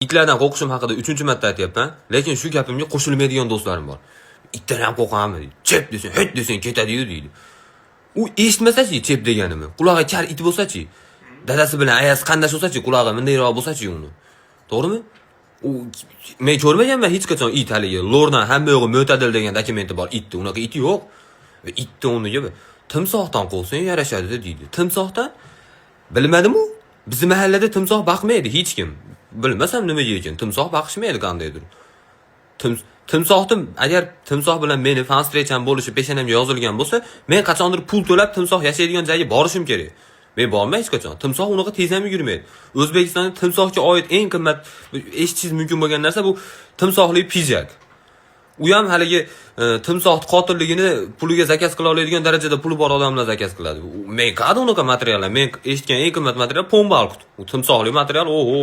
itlardan qo'rqishim haqida 3-marta aytyapman, lekin shu gapimga qo'shilmaydigan do'stlarim bor. Itdan ham qo'rqaman deydi. Chep desang, hit desang ketadi-yu deydi. U eshitmasa-chi chep deganimni. Qulog'i kar it bo'lsa-chi, dadasi bilan ayasi qandash bo'lsa-chi, qulog'i mundayroq bo'lsa-chi uni. To'g'rimi? U men ko'rmaganman hech qachon it haligi lordan hamma yo'g'i mo'tadil degan dokumenti bor itni. Unaqa it yo'q. Itni o'rniga timsohdan qo'ysang yarashadi deydi. Timsohdan bilmadim-u. Bizning mahallada timsoh baqmaydi hech kim. Bilmasam nimaga ekan. Timsoh baqishmaydi qandaydir. Timsohni agar timsoh bilan meni fanstrecham bo'lishi peshanamga yozilgan bo'lsa, men qachondir pul to'lab timsoh yashaydigan joyga borishim kerak. Men bormay hech qachon. Timsoh unaqa tez ham yurmaydi. O'zbekistonda timsohga oid eng qimmat eshitishingiz mumkin bo'lgan narsa bu timsohli pijak. U ham haligi timsoh qotilligini puliga zakaz qila oladigan darajada puli bor odamlar zakaz qiladi. Men qada unaqa materiallar, men eshitgan eng qimmat material pombalq. U timsohli material, oho.